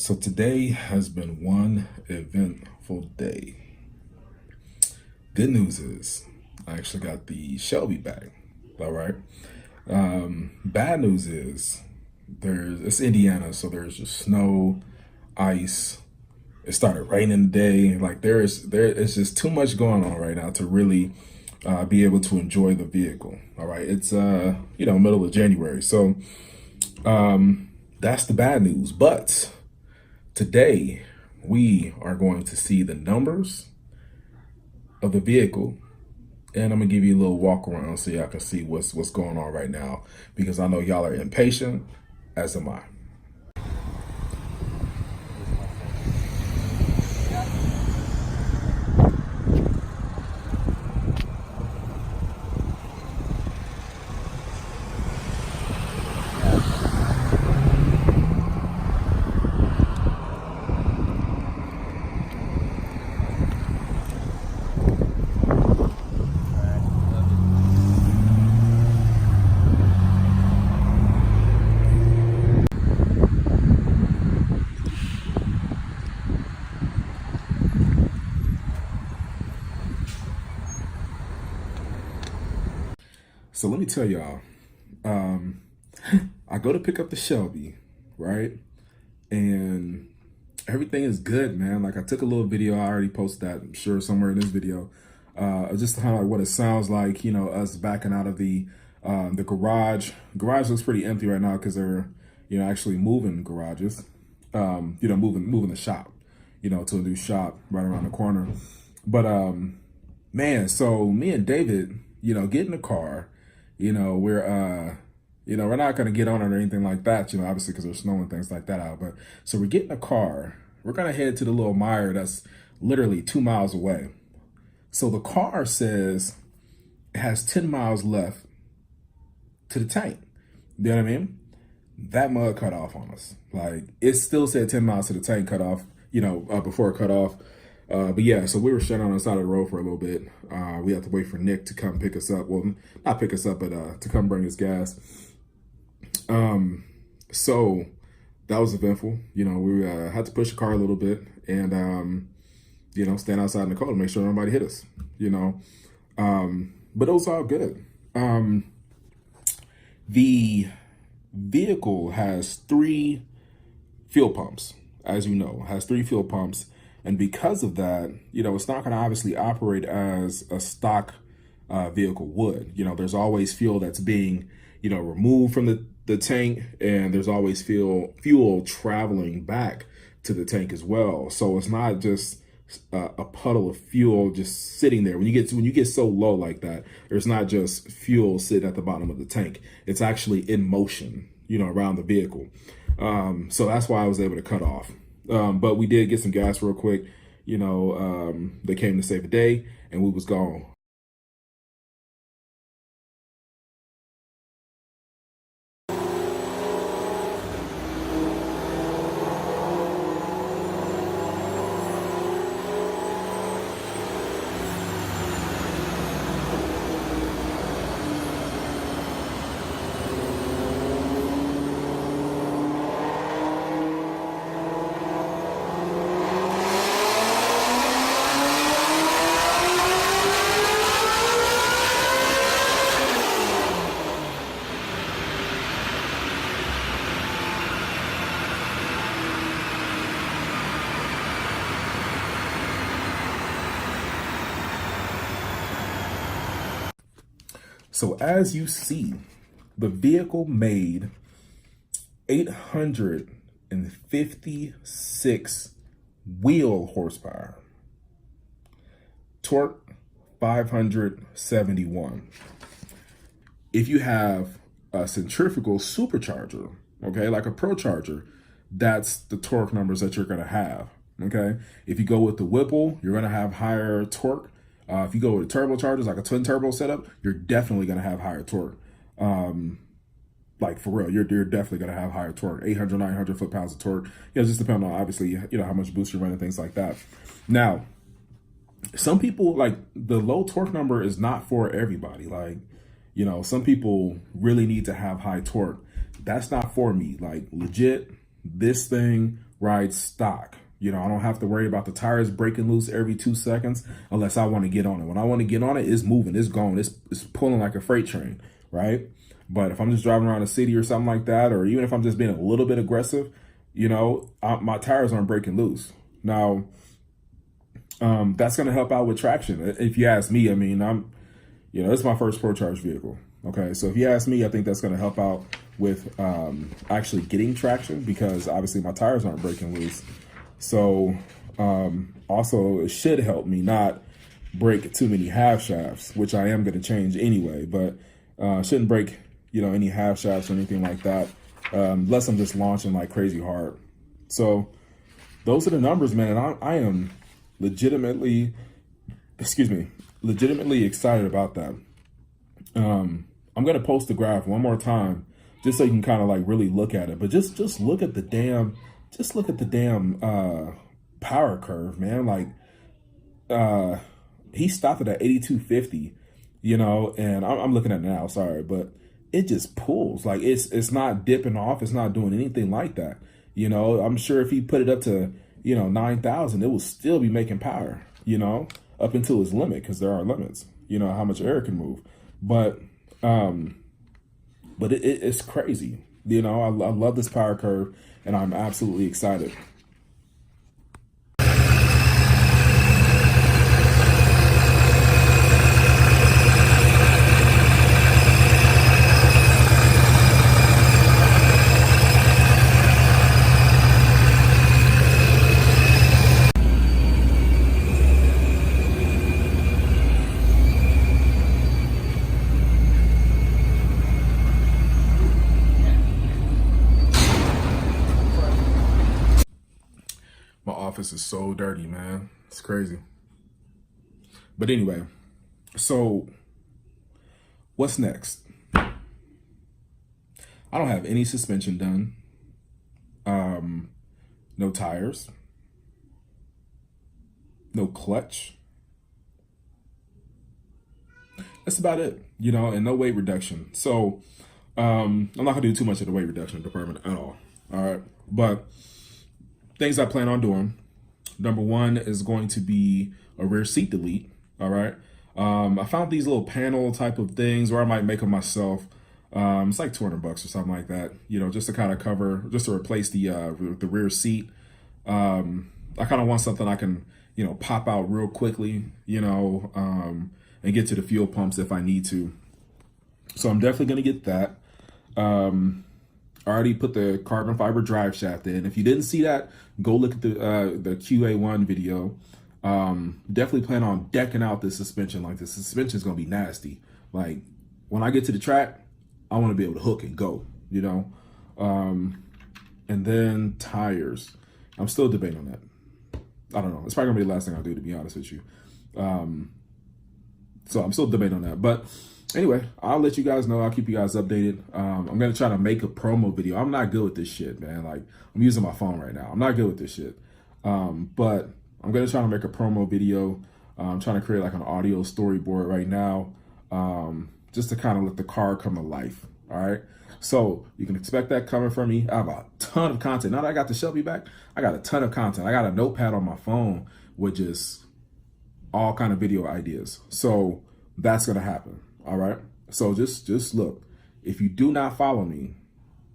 So today has been one eventful day. Good news is I actually got the Shelby back. All right. Bad news is it's Indiana, so there's just snow, ice. It started raining today. Like there is just too much going on right now to really be able to enjoy the vehicle. All right. It's middle of January, so that's the bad news. But today we are going to see the numbers of the vehicle, and I'm gonna give you a little walk around so y'all can see what's going on right now, because I know y'all are impatient, as am I. So let me tell y'all, I go to pick up the Shelby, right? And everything is good, man. Like I took a little video, I already posted that, I'm sure somewhere in this video, just kind of like what it sounds like, us backing out of the garage. Garage looks pretty empty right now because they're, actually moving garages, moving the shop, to a new shop right around the corner. But man, so me and David, get in the car. We're not going to get on it or anything like that, obviously because there's snow and things like that out. But so we get in a car, we're going to head to the little Meijer that's literally 2 miles away. So the car says it has 10 miles left to the tank. You know what I mean? That mud cut off on us. Like it still said 10 miles to the tank cut off, before it cut off. But yeah, so we were stranded on the side of the road for a little bit. We had to wait for Nick to come pick us up. Well, not pick us up, but to come bring us gas. So that was eventful. We had to push the car a little bit and, stand outside in the cold to make sure nobody hit us, but it was all good. The vehicle has 3 fuel pumps, as you know, has 3 fuel pumps. And because of that, it's not going to obviously operate as a stock vehicle would. There's always fuel that's being, removed from the tank, and there's always fuel traveling back to the tank as well. So it's not just a puddle of fuel just sitting there. When you get so low like that, there's not just fuel sitting at the bottom of the tank. It's actually in motion, around the vehicle. So that's why I was able to cut off. But we did get some gas real quick. They came to save the day, and we was gone. So as you see, the vehicle made 856 wheel horsepower, torque 571. If you have a centrifugal supercharger, okay, like a Procharger, that's the torque numbers that you're gonna have, okay? If you go with the Whipple, you're gonna have higher torque. If you go with turbochargers, like a twin turbo setup, you're definitely going to have higher torque. Like for real, you're definitely going to have higher torque, 800, 900 foot-pounds of torque. Just depending on, obviously, how much boost you're running, things like that. Now, some people, like, the low torque number is not for everybody. Like, some people really need to have high torque. That's not for me. Like, legit, this thing ride stock. You know, I don't have to worry about the tires breaking loose every 2 seconds unless I want to get on it. When I want to get on it, it's moving, it's going, it's pulling like a freight train, right? But if I'm just driving around a city or something like that, or even if I'm just being a little bit aggressive, you know, my tires aren't breaking loose. Now, that's going to help out with traction. If you ask me, I mean, this is my first Procharged vehicle. Okay, so if you ask me, I think that's going to help out with actually getting traction, because obviously my tires aren't breaking loose. So also it should help me not break too many half shafts, which I am going to change anyway, but shouldn't break, any half shafts or anything like that, unless I'm just launching like crazy hard. So those are the numbers, man. And I am legitimately excited about that. I'm going to post the graph one more time just so you can kind of like really look at it, but just look at the damn, power curve, man. Like, he stopped it at 8250, and I'm looking at it now, sorry, but it just pulls. Like, it's not dipping off. It's not doing anything like that. I'm sure if he put it up to, 9,000, it will still be making power, up until its limit, because there are limits, how much air can move. But it's crazy. I love this power curve, and I'm absolutely excited. My office is so dirty, man. It's crazy. But anyway, so what's next? I don't have any suspension done. No tires. No clutch. That's about it, and no weight reduction. So I'm not gonna do too much of the weight reduction department at all. All right. But things I plan on doing. Number one is going to be a rear seat delete. All right. I found these little panel type of things, or I might make them myself. It's like $200 or something like that, just to kind of cover, just to replace the rear seat. I kind of want something I can, pop out real quickly, and get to the fuel pumps if I need to. So I'm definitely going to get that. I already put the carbon fiber drive shaft in. If you didn't see that, go look at the QA1 video. Definitely plan on decking out this suspension. Like, the suspension is going to be nasty. Like, when I get to the track, I want to be able to hook and go, and then tires. I'm still debating on that. I don't know. It's probably gonna be the last thing I'll do, to be honest with you. So I'm still debating on that. But anyway, I'll let you guys know. I'll keep you guys updated. I'm gonna try to make a promo video. I'm not good with this shit, man. Like, I'm using my phone right now. I'm not good with this shit. But I'm gonna try to make a promo video. I'm trying to create like an audio storyboard right now, just to kind of let the car come to life. All right. So you can expect that coming from me. I have a ton of content. Now that I got the Shelby back, I got a ton of content. I got a notepad on my phone with just all kind of video ideas. So that's going to happen. All right. So just look, if you do not follow me,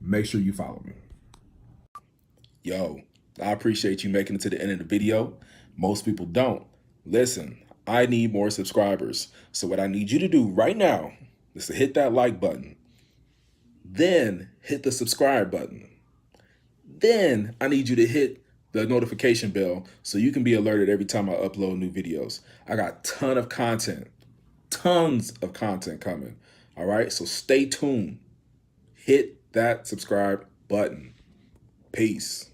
make sure you follow me. Yo, I appreciate you making it to the end of the video. Most people don't. Listen, I need more subscribers. So what I need you to do right now is to hit that like button. Then hit the subscribe button. Then I need you to hit the notification bell so you can be alerted every time I upload new videos. I got tons of content coming. All right, so stay tuned. Hit that subscribe button. Peace.